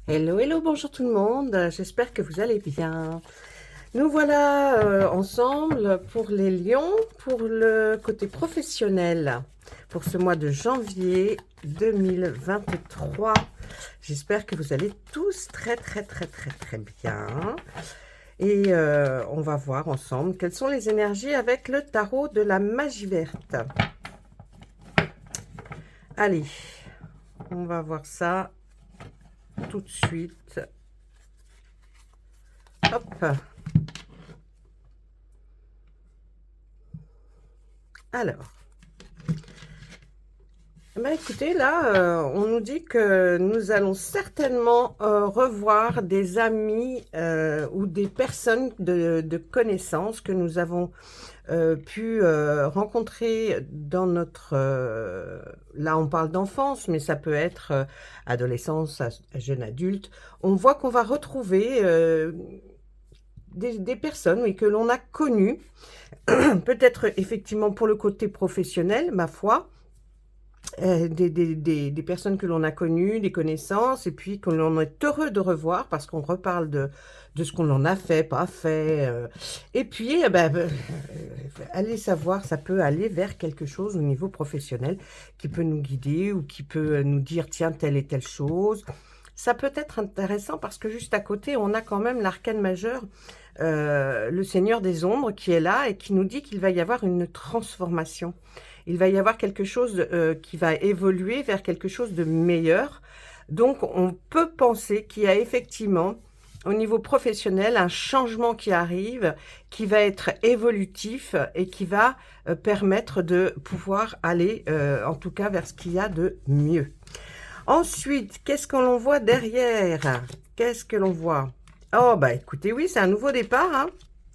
Hello, hello, bonjour tout le monde, j'espère que vous allez bien. Nous voilà ensemble pour les lions, pour le côté professionnel, pour ce mois de janvier 2023. J'espère que vous allez tous très bien. Et on va voir ensemble quelles sont les énergies avec le tarot de la magie verte. Allez, on va voir ça tout de suite. Hop. Alors, écoutez, là, on nous dit que nous allons certainement revoir des amis ou des personnes de connaissances que nous avons pu rencontrer dans notre... là, on parle d'enfance, mais ça peut être adolescence, jeune adulte. On voit qu'on va retrouver des personnes, oui, que l'on a connues, peut-être effectivement pour le côté professionnel, ma foi, des personnes que l'on a connues, des connaissances, et puis que l'on est heureux de revoir parce qu'on reparle de ce qu'on en a fait, pas fait. Et puis, allez savoir, ça peut aller vers quelque chose au niveau professionnel qui peut nous guider ou qui peut nous dire, tiens, telle et telle chose. Ça peut être intéressant parce que juste à côté, on a quand même l'arcane majeur, le Seigneur des Ombres qui est là et qui nous dit qu'il va y avoir une transformation. Il va y avoir quelque chose qui va évoluer vers quelque chose de meilleur. Donc, on peut penser qu'il y a effectivement, au niveau professionnel, un changement qui arrive, qui va être évolutif et qui va permettre de pouvoir aller, en tout cas, vers ce qu'il y a de mieux. Ensuite, qu'est-ce que l'on voit derrière? Qu'est-ce que l'on voit? Oh, bah écoutez, oui, c'est un nouveau départ, hein.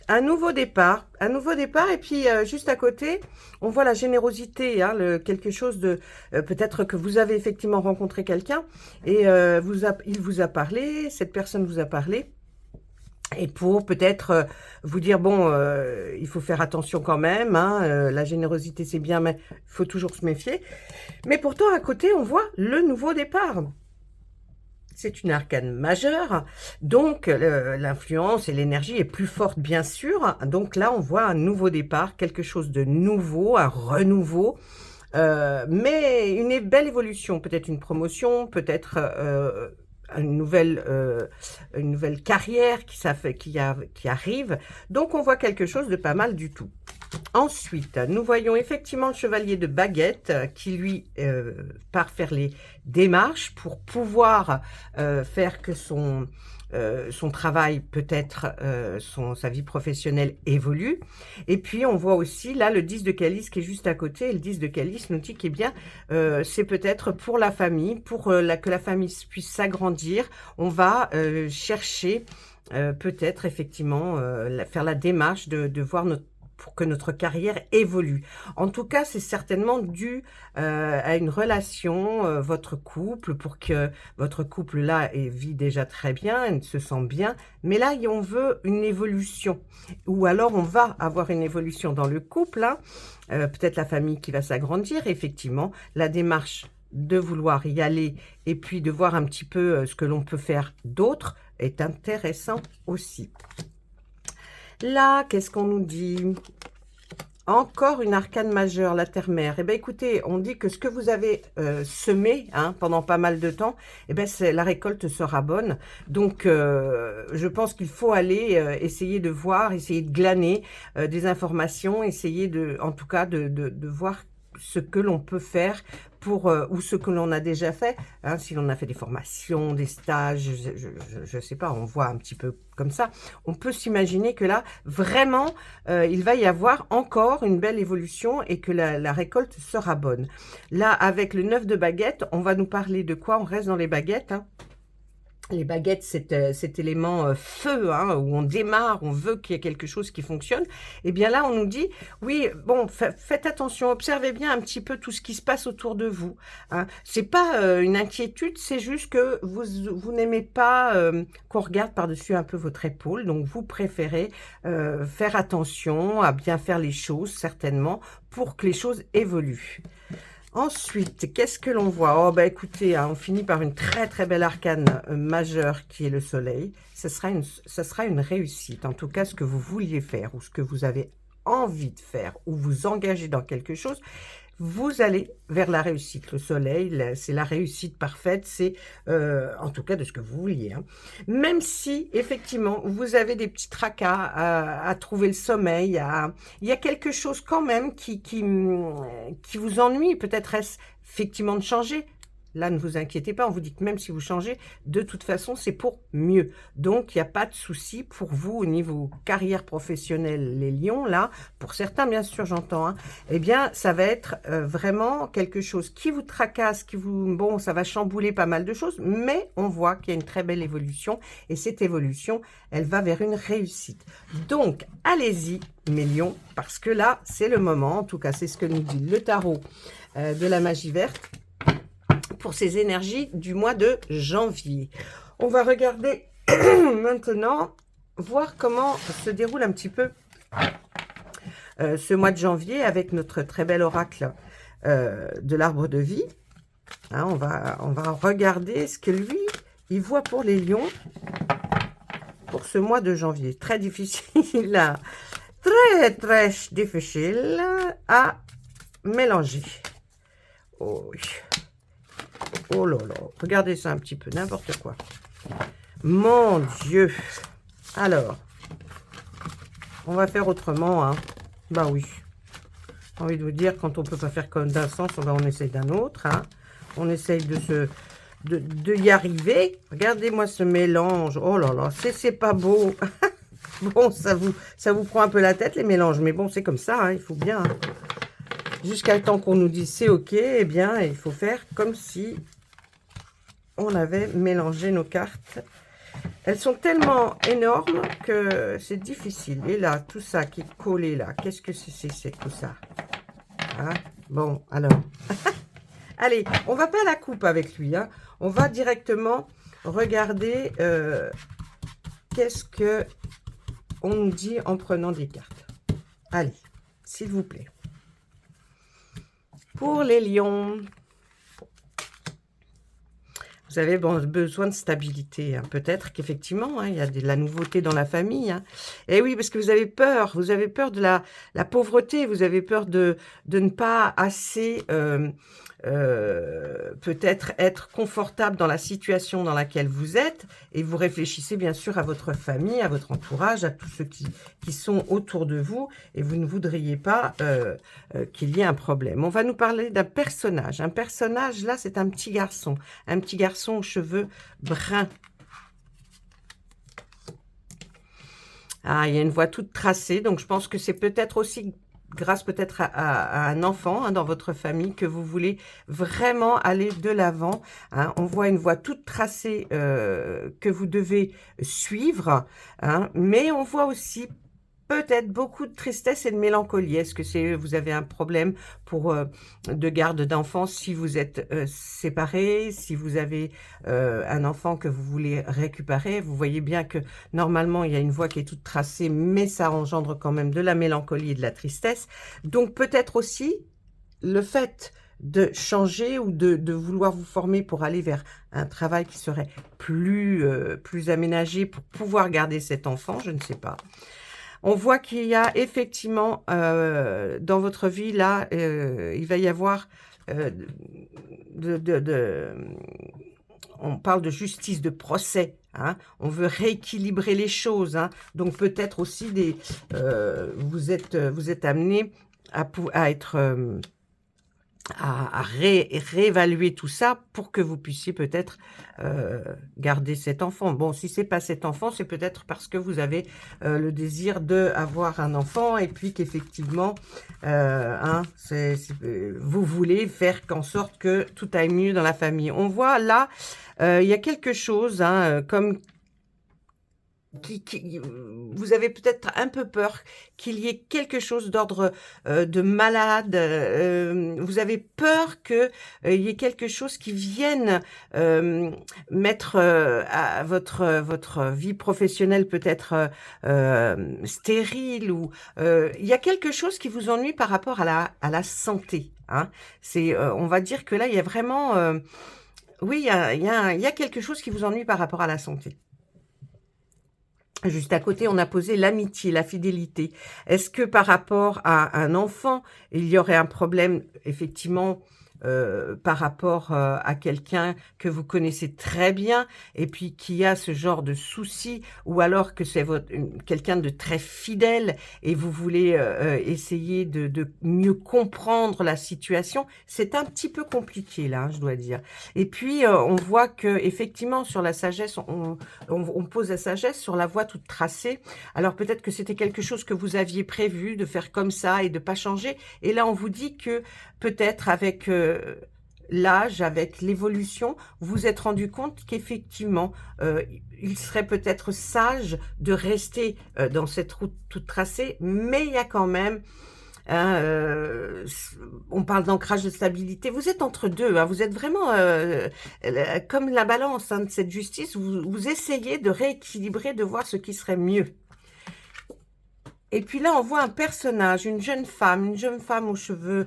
Un nouveau départ, et puis juste à côté, on voit la générosité, hein, quelque chose de... peut-être que vous avez effectivement rencontré quelqu'un et il vous a parlé, cette personne vous a parlé, et pour peut-être vous dire, bon, il faut faire attention quand même, hein, la générosité c'est bien, mais il faut toujours se méfier. Mais pourtant, à côté, on voit le nouveau départ. C'est une arcane majeure, donc l'influence et l'énergie est plus forte, bien sûr. Donc là, on voit un nouveau départ, quelque chose de nouveau, un renouveau, mais une belle évolution, peut-être une promotion, peut-être une nouvelle carrière qui arrive. Donc, on voit quelque chose de pas mal du tout. Ensuite, nous voyons effectivement le chevalier de baguette qui, lui, part faire les démarches pour pouvoir faire que son travail, peut-être sa vie professionnelle évolue. Et puis, on voit aussi, là, le 10 de calice qui est juste à côté. Et le 10 de calice nous dit qu'il bien, c'est peut-être pour la famille, pour que la famille puisse s'agrandir. On va chercher peut-être effectivement faire la démarche de voir pour que notre carrière évolue. En tout cas, c'est certainement dû à une relation, votre couple, pour que votre couple là vit déjà très bien, il se sent bien, mais là, on veut une évolution, ou alors on va avoir une évolution dans le couple, hein, peut-être la famille qui va s'agrandir, effectivement, la démarche de vouloir y aller et puis de voir un petit peu ce que l'on peut faire d'autre est intéressant aussi. Là, qu'est-ce qu'on nous dit? Encore une arcane majeure, la terre-mère. Eh bien, écoutez, on dit que ce que vous avez semé pendant pas mal de temps, eh bien, la récolte sera bonne. Donc, je pense qu'il faut aller essayer de voir, essayer de glaner des informations, essayer en tout cas, de voir ce que l'on peut faire pour, ou ce que l'on a déjà fait, hein, si l'on a fait des formations, des stages, je sais pas, on voit un petit peu comme ça, on peut s'imaginer que là, vraiment, il va y avoir encore une belle évolution et que la récolte sera bonne. Là, avec le 9 de baguette, on va nous parler de quoi? On reste dans les baguettes, hein. Les baguettes, cet élément feu, hein, où on démarre, on veut qu'il y ait quelque chose qui fonctionne. Et bien là, on nous dit, oui, bon, faites attention, observez bien un petit peu tout ce qui se passe autour de vous. Hein. C'est pas une inquiétude, c'est juste que vous n'aimez pas qu'on regarde par-dessus un peu votre épaule. Donc, vous préférez faire attention à bien faire les choses, certainement, pour que les choses évoluent. Ensuite, qu'est-ce que l'on voit? Oh, bah écoutez, hein, on finit par une très très belle arcane majeure qui est le soleil. Ça sera une réussite, en tout cas ce que vous vouliez faire ou ce que vous avez envie de faire ou vous engager dans quelque chose, vous allez vers la réussite. Le soleil, c'est la réussite parfaite, c'est en tout cas de ce que vous vouliez. Hein. Même si, effectivement, vous avez des petits tracas à trouver le sommeil, il y a quelque chose quand même qui vous ennuie. Peut-être est-ce effectivement de changer. Là, ne vous inquiétez pas, on vous dit que même si vous changez, de toute façon, c'est pour mieux. Donc, il n'y a pas de souci pour vous au niveau carrière professionnelle, les lions, là. Pour certains, bien sûr, j'entends. Hein, eh bien, ça va être vraiment quelque chose qui vous tracasse, bon, ça va chambouler pas mal de choses, mais on voit qu'il y a une très belle évolution. Et cette évolution, elle va vers une réussite. Donc, allez-y, mes lions, parce que là, c'est le moment. En tout cas, c'est ce que nous dit le tarot de la magie verte pour ces énergies du mois de janvier. On va regarder maintenant, voir comment se déroule un petit peu ce mois de janvier avec notre très bel oracle de l'arbre de vie. Hein, on va regarder ce que lui, il voit pour les lions pour ce mois de janvier. Très difficile, très difficile à mélanger. Oh oui. Oh là là, regardez ça un petit peu, n'importe quoi. Mon Dieu. Alors, on va faire autrement, hein. Bah oui. J'ai envie de vous dire, quand on peut pas faire comme d'un sens, on essaye d'un autre, hein. On essaye de y arriver. Regardez-moi ce mélange. Oh là là, c'est pas beau. Bon, ça vous prend un peu la tête, les mélanges. Mais bon, c'est comme ça, hein, il faut bien. Hein. Jusqu'à temps qu'on nous dise c'est ok, eh bien, il faut faire comme si on avait mélangé nos cartes. Elles sont tellement énormes que c'est difficile. Et là, tout ça qui est collé là, qu'est-ce que c'est tout ça? Hein? Bon, alors. Allez, on va pas à la coupe avec lui. Hein. On va directement regarder qu'est-ce que on nous dit en prenant des cartes. Allez, s'il vous plaît. Pour les lions, vous avez besoin de stabilité. Hein. Peut-être qu'effectivement, hein, il y a de la nouveauté dans la famille. Hein. Et oui, parce que vous avez peur de la pauvreté, vous avez peur de ne pas assez peut-être être confortable dans la situation dans laquelle vous êtes. Et vous réfléchissez bien sûr à votre famille, à votre entourage, à tous ceux qui sont autour de vous. Et vous ne voudriez pas qu'il y ait un problème. On va nous parler d'un personnage. Un personnage, là, c'est un petit garçon. Un petit garçon aux cheveux bruns. Ah, il y a une voie toute tracée, donc je pense que c'est peut-être aussi grâce peut-être à un enfant hein, dans votre famille que vous voulez vraiment aller de l'avant. Hein. On voit une voie toute tracée que vous devez suivre, hein, mais on voit aussi peut-être beaucoup de tristesse et de mélancolie. Est-ce que vous avez un problème de garde d'enfants si vous êtes séparés, si vous avez un enfant que vous voulez récupérer? Vous voyez bien que normalement, il y a une voie qui est toute tracée, mais ça engendre quand même de la mélancolie et de la tristesse. Donc peut-être aussi le fait de changer ou de vouloir vous former pour aller vers un travail qui serait plus aménagé pour pouvoir garder cet enfant, je ne sais pas. On voit qu'il y a effectivement dans votre vie, là, il va y avoir on parle de justice, de procès. Hein. On veut rééquilibrer les choses. Hein. Donc peut-être aussi vous êtes amené à être... à réévaluer tout ça pour que vous puissiez peut-être garder cet enfant. Bon, si c'est pas cet enfant, c'est peut-être parce que vous avez le désir d'avoir un enfant et puis qu'effectivement, hein, vous voulez faire en sorte que tout aille mieux dans la famille. On voit là, il y a quelque chose, hein, comme vous avez peut-être un peu peur qu'il y ait quelque chose d'ordre de malade. Vous avez peur qu'il y ait quelque chose qui vienne mettre à votre vie professionnelle peut-être stérile. Ou il y a quelque chose qui vous ennuie par rapport à la santé. hein. On va dire que là, il y a vraiment, oui, il y a quelque chose qui vous ennuie par rapport à la santé. Juste à côté, on a posé l'amitié, la fidélité. Est-ce que par rapport à un enfant, il y aurait un problème effectivement, par rapport, à quelqu'un que vous connaissez très bien et puis qui a ce genre de souci? Ou alors que c'est quelqu'un de très fidèle et vous voulez, essayer de mieux comprendre la situation? C'est un petit peu compliqué là, hein, je dois dire. Et puis, on voit qu'effectivement sur la sagesse, on pose la sagesse sur la voie toute tracée. Alors peut-être que c'était quelque chose que vous aviez prévu de faire comme ça et de pas changer. Et là, on vous dit que peut-être avec l'âge, avec l'évolution, vous vous êtes rendu compte qu'effectivement, il serait peut-être sage de rester dans cette route toute tracée, mais il y a quand même hein, on parle d'ancrage de stabilité. Vous êtes entre deux, hein, vous êtes vraiment comme la balance hein, de cette justice. Vous essayez de rééquilibrer, de voir ce qui serait mieux. Et puis là, on voit un personnage, une jeune femme aux cheveux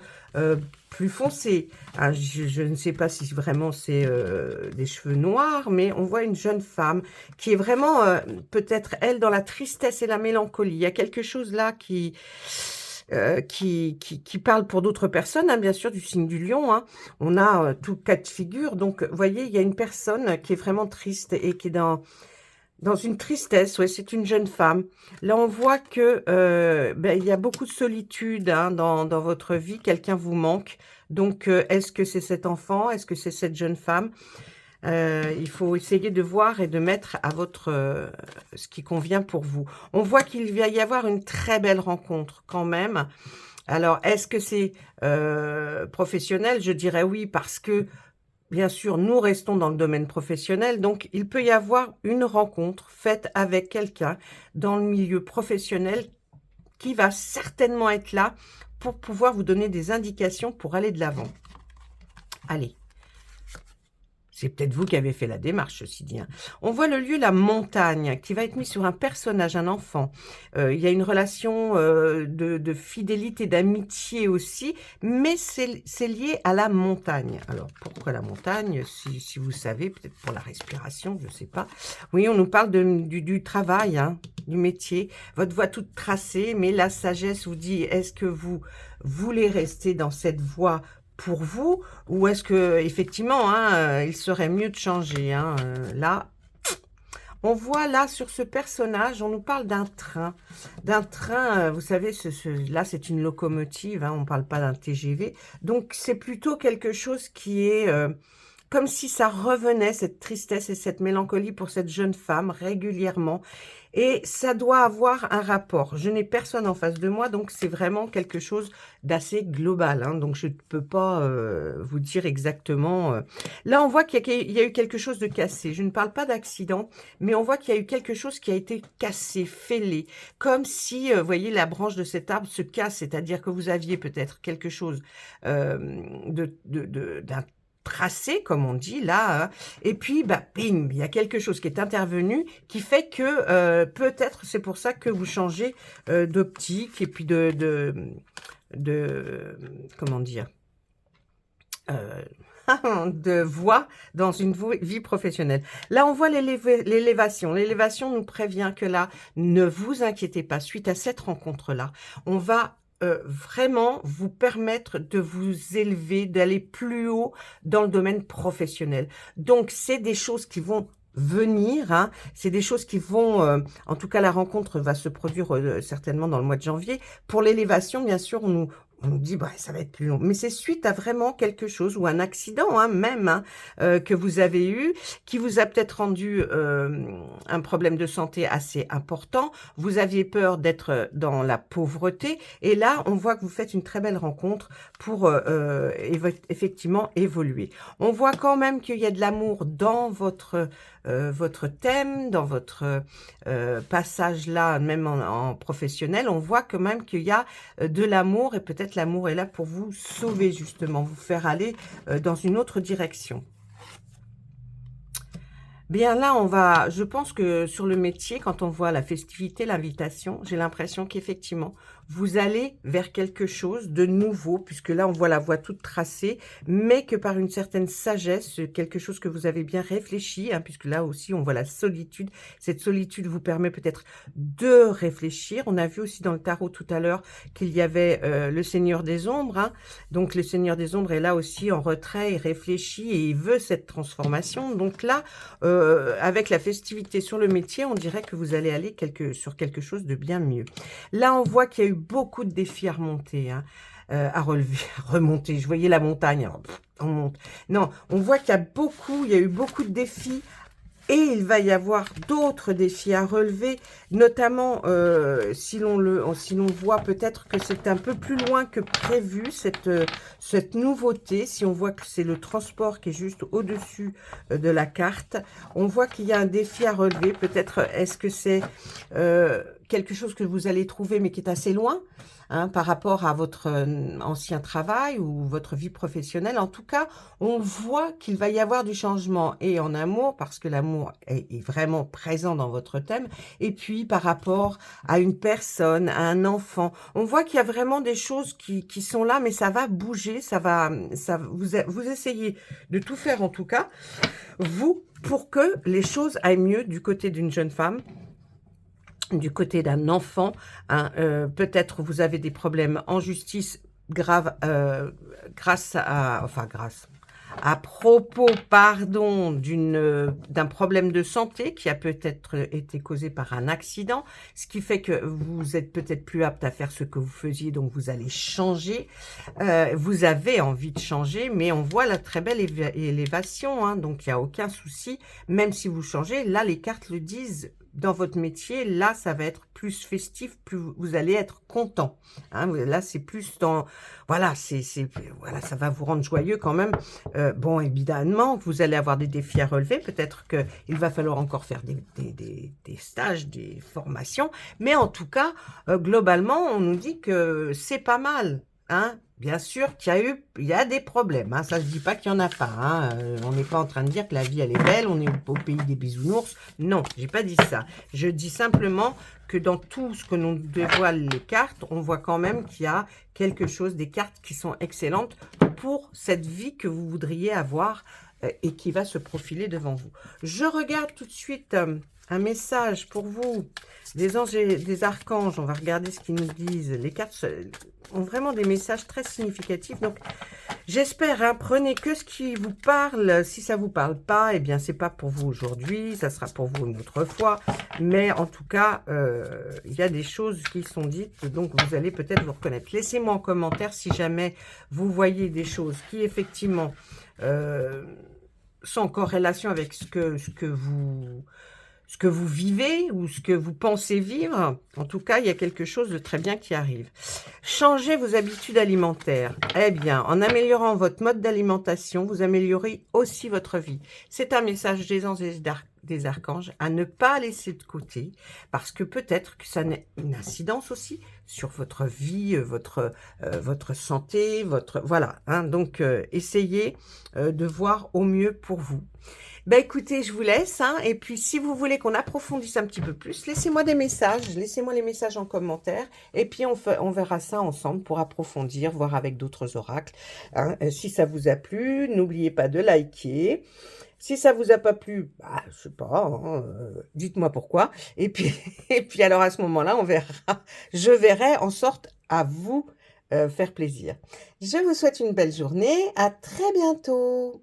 plus foncés. Hein, je ne sais pas si vraiment c'est des cheveux noirs, mais on voit une jeune femme qui est vraiment, peut-être elle, dans la tristesse et la mélancolie. Il y a quelque chose là qui parle pour d'autres personnes, hein, bien sûr, du signe du lion. Hein. On a tout cas de figure. Donc, vous voyez, il y a une personne qui est vraiment triste et qui est dans une tristesse. Ouais, c'est une jeune femme. Là, on voit que il y a beaucoup de solitude hein, dans votre vie. Quelqu'un vous manque. Donc, est-ce que c'est cet enfant? Est-ce que c'est cette jeune femme? Il faut essayer de voir et de mettre à votre ce qui convient pour vous. On voit qu'il va y avoir une très belle rencontre quand même. Alors, est-ce que c'est professionnel? Je dirais oui parce que, bien sûr, nous restons dans le domaine professionnel. Donc, il peut y avoir une rencontre faite avec quelqu'un dans le milieu professionnel qui va certainement être là pour pouvoir vous donner des indications pour aller de l'avant. Allez. C'est peut-être vous qui avez fait la démarche, ceci dit. Hein. On voit le lieu, la montagne, qui va être mis sur un personnage, un enfant. Il y a une relation de fidélité, d'amitié aussi, mais c'est lié à la montagne. Alors, pourquoi la montagne? Si vous savez, peut-être pour la respiration, je ne sais pas. Oui, on nous parle du travail, hein, du métier. Votre voie toute tracée, mais la sagesse vous dit, est-ce que vous voulez rester dans cette voie pour vous, ou est-ce que effectivement, hein, il serait mieux de changer hein, là, on voit là sur ce personnage, on nous parle d'un train, vous savez, là c'est une locomotive, hein, on ne parle pas d'un TGV, donc c'est plutôt quelque chose qui est comme si ça revenait, cette tristesse et cette mélancolie pour cette jeune femme régulièrement. Et ça doit avoir un rapport. Je n'ai personne en face de moi, donc c'est vraiment quelque chose d'assez global. Hein, donc je ne peux pas vous dire exactement. Là, on voit qu'il y a eu quelque chose de cassé. Je ne parle pas d'accident, mais on voit qu'il y a eu quelque chose qui a été cassé, fêlé. Comme si, vous voyez, la branche de cet arbre se casse, c'est-à-dire que vous aviez peut-être quelque chose d'un tracé, comme on dit là, hein. Et puis, bah, bim, il y a quelque chose qui est intervenu qui fait que peut-être c'est pour ça que vous changez d'optique et puis comment dire, de voie dans une vie professionnelle. Là, on voit l'élévation. L'élévation nous prévient que là, ne vous inquiétez pas, suite à cette rencontre-là, on va vraiment vous permettre de vous élever, d'aller plus haut dans le domaine professionnel. Donc, c'est des choses qui vont venir, hein. C'est des choses qui vont, en tout cas la rencontre va se produire certainement dans le mois de janvier. Pour l'élévation, bien sûr, on nous dit bah, ça va être plus long, mais c'est suite à vraiment quelque chose ou un accident hein, même hein, que vous avez eu, qui vous a peut-être rendu un problème de santé assez important. Vous aviez peur d'être dans la pauvreté et là, on voit que vous faites une très belle rencontre pour effectivement évoluer. On voit quand même qu'il y a de l'amour dans votre thème, dans votre passage là, même en professionnel. On voit quand même qu'il y a de l'amour et peut-être l'amour est là pour vous sauver justement, vous faire aller dans une autre direction. Bien là, je pense que sur le métier, quand on voit la festivité, l'invitation, j'ai l'impression qu'effectivement, vous allez vers quelque chose de nouveau, puisque là, on voit la voie toute tracée, mais que par une certaine sagesse, quelque chose que vous avez bien réfléchi, hein, puisque là aussi, on voit la solitude. Cette solitude vous permet peut-être de réfléchir. On a vu aussi dans le tarot tout à l'heure qu'il y avait le Seigneur des Ombres, hein. Donc, le Seigneur des Ombres est là aussi en retrait, il réfléchit et il veut cette transformation. Donc là, avec la festivité sur le métier, on dirait que vous allez aller sur quelque chose de bien mieux. Là, on voit qu'il y a eu beaucoup de défis à remonter, hein, à relever, remonter. Je voyais la montagne, alors, on monte. Non, on voit qu'il y a eu beaucoup de défis. Et il va y avoir d'autres défis à relever, notamment si l'on voit peut-être que c'est un peu plus loin que prévu, cette nouveauté. Si on voit que c'est le transport qui est juste au-dessus de la carte, on voit qu'il y a un défi à relever. Peut-être est-ce que c'est quelque chose que vous allez trouver mais qui est assez loin, hein, par rapport à votre ancien travail ou votre vie professionnelle. En tout cas, on voit qu'il va y avoir du changement et en amour, parce que l'amour est vraiment présent dans votre thème, et puis par rapport à une personne, à un enfant. On voit qu'il y a vraiment des choses qui sont là, mais ça va bouger, vous essayez de tout faire en tout cas, vous, pour que les choses aillent mieux du côté d'une jeune femme, du côté d'un enfant, hein, peut-être vous avez des problèmes en justice graves à propos, pardon, d'un problème de santé qui a peut-être été causé par un accident, ce qui fait que vous êtes peut-être plus apte à faire ce que vous faisiez, donc vous allez changer. Vous avez envie de changer, mais on voit la très belle élévation, hein, donc il n'y a aucun souci, même si vous changez. Là, les cartes le disent, dans votre métier, là, ça va être plus festif, plus vous allez être content. Hein, là, c'est plus dans... Voilà, voilà, ça va vous rendre joyeux quand même. Bon, évidemment, vous allez avoir des défis à relever. Peut-être qu'il va falloir encore faire des stages, des formations. Mais en tout cas, globalement, on nous dit que c'est pas mal. Hein. Bien sûr qu'il y a des problèmes, hein. Ça ne se dit pas qu'il n'y en a pas, hein. On n'est pas en train de dire que la vie elle est belle, on est au pays des bisounours. Non, j'ai pas dit ça. Je dis simplement que dans tout ce que nous dévoilent les cartes, on voit quand même qu'il y a quelque chose, des cartes qui sont excellentes pour cette vie que vous voudriez avoir et qui va se profiler devant vous. Je regarde tout de suite un message pour vous, des anges et des archanges. On va regarder ce qu'ils nous disent. Les cartes ont vraiment des messages très significatifs. Donc, j'espère, hein, prenez que ce qui vous parle. Si ça vous parle pas, eh bien, c'est pas pour vous aujourd'hui. Ça sera pour vous une autre fois. Mais en tout cas, il y a des choses qui sont dites. Donc, vous allez peut-être vous reconnaître. Laissez-moi en commentaire si jamais vous voyez des choses qui, effectivement, sont en corrélation avec ce que vous vivez ou ce que vous pensez vivre. En tout cas, il y a quelque chose de très bien qui arrive. Changez vos habitudes alimentaires. Eh bien, en améliorant votre mode d'alimentation, vous améliorez aussi votre vie. C'est un message des anges et des archanges à ne pas laisser de côté, parce que peut-être que ça a une incidence aussi sur votre vie, votre santé, voilà. Hein, donc, essayez de voir au mieux pour vous. Ben écoutez, je vous laisse, hein, et puis si vous voulez qu'on approfondisse un petit peu plus, laissez-moi des messages, laissez-moi les messages en commentaire, et puis on verra ça ensemble pour approfondir, voir avec d'autres oracles. Hein. Si ça vous a plu, n'oubliez pas de liker. Si ça vous a pas plu, bah, je sais pas, hein, dites-moi pourquoi. Et puis, et puis alors à ce moment-là, on verra. Je verrai en sorte à vous faire plaisir. Je vous souhaite une belle journée. À très bientôt.